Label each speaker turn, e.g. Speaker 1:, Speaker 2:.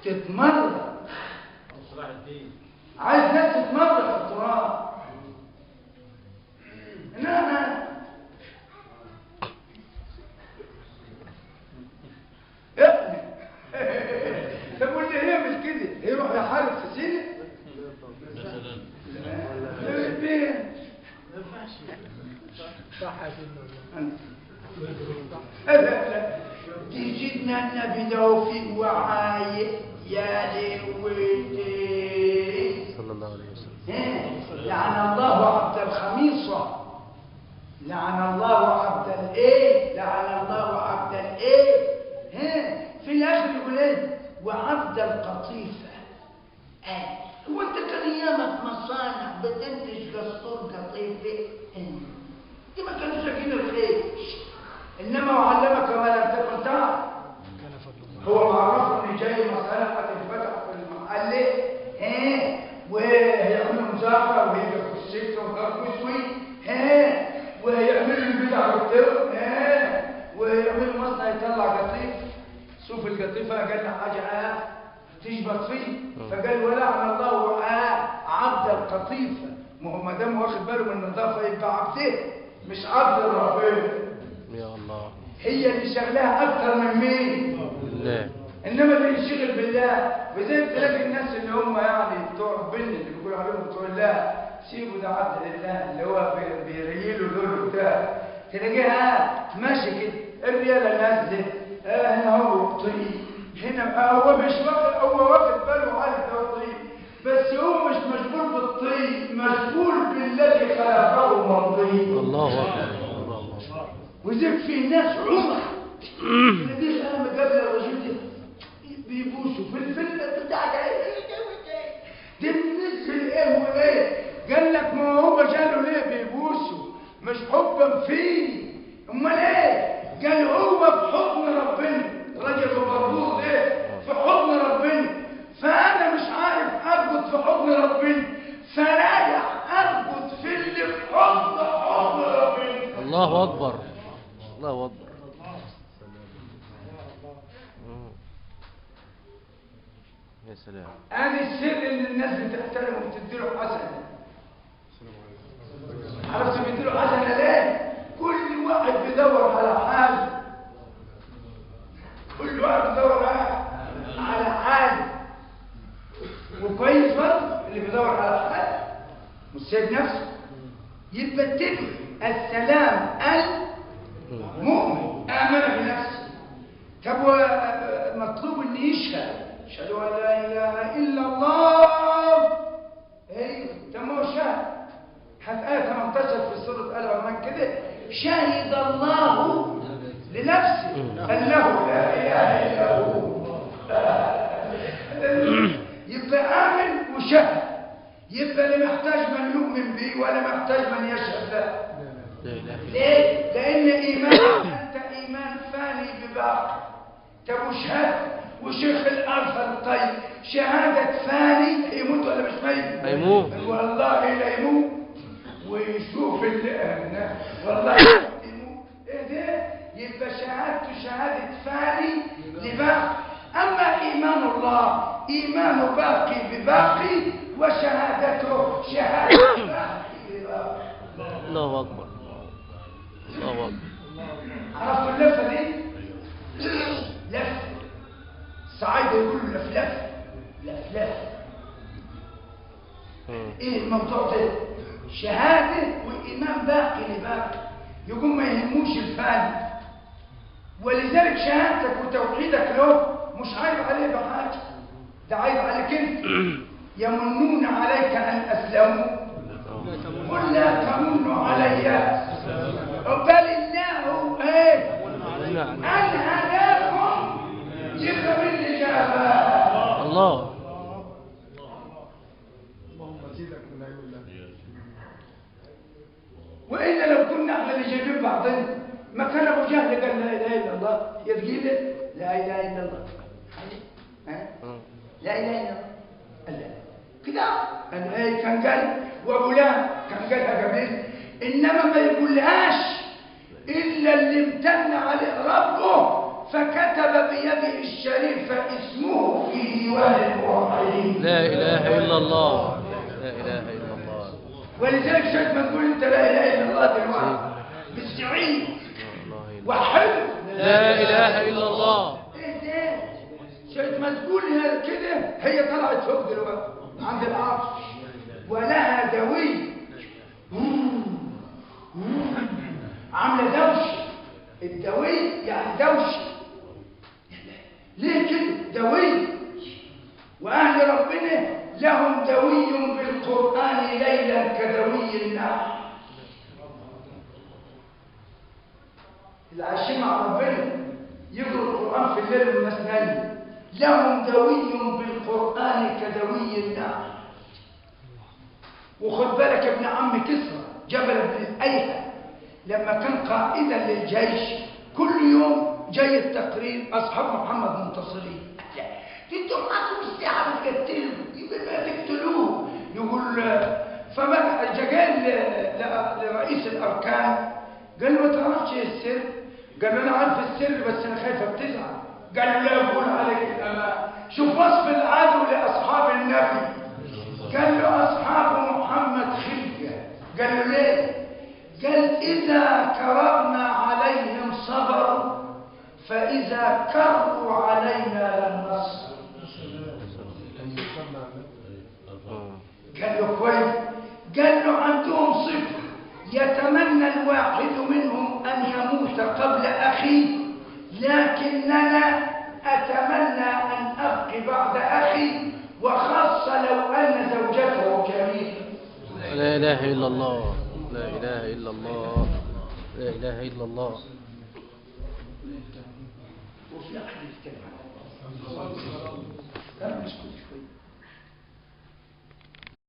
Speaker 1: تتمرن. عايز ناس تتمرن في التراب. انما طب قول لي هي مش كده، يروح يحارب في سيناء؟ لا تجدنا النبي توفيق وعاي يا لويتي
Speaker 2: صلى الله عليه وسلم.
Speaker 1: لعن الله عبد الخميصة، لعن الله عبد الايه، لعن الله عبد الايه. في الاخر يقول ايه؟ وعبد القطيفة. هو انت كان ايامك مصانع بتنتج قسطور قطيفة؟ دي ما كانوش لاقيين الخير. انما وعلمك ما لم تكن تعلم. هو معروف ان جاي مسألة هتتفتح في المحل وهيعملوا مذاكرة وهيبقى في السكة وكسوي وهيعملوا البدع والتر ويعملوا مصنع يطلع قطيف. شوف القطيفة قال له حاجة تشبط فيه، فقال ولعن الله عبد القطيفة. ما دام واخد باله من النظافة يبقى عبده مش عبد ربنا.
Speaker 2: يا الله.
Speaker 1: هي اللي شغلها اكتر من مين؟
Speaker 2: بالله.
Speaker 1: انما اللي ينشغل بالله. وزي تلاقي الناس اللي هم يعني بتوع ربنا اللي بيقولوا عليهم بتوع الله، سيبوا ده عبد لله اللي هو بيريلوا دول بتاع، تلاقيها ماشي كده الرياله نازله هنا هو طريق هنا هو مش واخد، هو واخد باله عارف ده الطريق، بس هو مش مشغول بالطريق، مشغول بالذي خلقه من طريق.
Speaker 2: الله اكبر.
Speaker 1: وزيك في ناس عمر دي الآن قبل الرجل بيبوسوا في الفيلم بتاع دي بنزل ايه وايه. قال لك ما هو جاله ليه بيبوسوا؟ مش حبا فيه، امال ايه؟ قال هو في حضن ربنا، رجل مربوط ايه؟ في حضن ربنا، فانا مش عارف اربط في حضن ربنا، فرايح اربط في اللي في حضن ربنا.
Speaker 2: الله اكبر. الله اكبر. يا سلام.
Speaker 1: ادي السر اللي الناس بتحترمه وبتديله حسنه. عرفت بيديله حسنه ليه؟ كل واحد بيدور على حاله، كل واحد بيدور على حاله. وكويس برضه اللي بيدور على حاله مش سايب نفسه. يبقى التاني السلام المؤمن آمن بنفسه. طب مطلوب ان يشهد، اشهد ان لا اله الا الله. ايوه طب ما هو شهد. هتآية 18 في سورة آل عمران كده، شهد الله لنفسه انه لا اله الا هو. يبقى آمن وشهد. يبقى لا محتاج من يؤمن به ولا محتاج من يشهد له. ليه؟ لأن إيمانك أنت إيمان فاني بباقي. طب وشهادة وشيخ الأرض الطيب شهادة فاني يموت ولا مش ميت؟
Speaker 2: هيموت
Speaker 1: والله لا يموت ويشوف والله يموت. إيه ده؟ يبقى شهادته شهادة فاني لباقي. أما إيمان الله إيمان باقي بباقي، وشهادته شهادة باقي بباقي.
Speaker 2: الله أكبر. الله أكبر.
Speaker 1: عرفتوا اللفة دي؟ لفة الصعايدة يقولوا لفلفة لفلفة. ايه الموضوع ده؟ شهادة وإيمان باقي لباقي، يقوم ما يهموش الفاني. ولذلك شهادتك وتوحيدك له مش عيب عليه بحاجة، ده عيب عليك انت. يمنون عليك أن أسلموا قل لا تمنوا علي بل الله ايه ان هداكم. يبقى من الإجابة
Speaker 2: الله.
Speaker 3: اللهم زيدك من علم الله.
Speaker 1: وإلا لو كنا احنا اللي جايبين بعضنا ما كان أبو جهل قال لا إله إلا الله يتقيل لا إله إلا الله. لا إله إلا الله كده كان قال، وأبو لهب كان قالها قبل. إنما ما يقولهاش إلا اللي امتن عليه ربه فكتب بيده الشريفة اسمه في ديوان الموحدين.
Speaker 2: لا إله إلا الله. لا إله إلا الله.
Speaker 1: ولذلك شايف ما تقول انت لا اله الا الله دلوقتي بالسعيد وحلو
Speaker 2: لا إله إلا الله.
Speaker 1: ايه ده؟ شايف ما تقول كده هي طلعت فوق دلوقتي عند العرش ولها دوي عامله دوشه. الدوي يعني دوشه. ليه كده دوي؟ واهل ربنا لهم دوي بالقران ليلا كدوي النحل. اللي عايشين مع ربنا يقروا القران في الليل والناس نايمه لهم دوي بالقران كدوي النحل. وخد بالك يا ابن عم كسرى جبل بن الايهم لما كان قائدا للجيش كل يوم جاي التقرير اصحاب محمد منتصرين. انتوا معاكم الساعه بتقتلوا يبقى ما تقتلوه. يقول فما جاء لرئيس الاركان قال له ما تعرفش ايه السر؟ قال له انا عارف السر بس انا خايفه بتزعل. قال له لا يقول عليك الامان. شوف وصف العدو لاصحاب النبي. قال له اصحاب محمد خلقه. قال له ليه؟ قال اذا كررنا عليهم صبروا فاذا كروا علينا لم نصبر. قال له كويس. قال له عندهم صفر يتمنى الواحد منهم ان يموت قبل اخيه لكننا اتمنى ان ابقي بعد اخي وخاصه لو ان زوجته كريمه.
Speaker 2: لا إله إلا الله. لا إله إلا الله. لا إله إلا الله.
Speaker 1: وفي حديث كده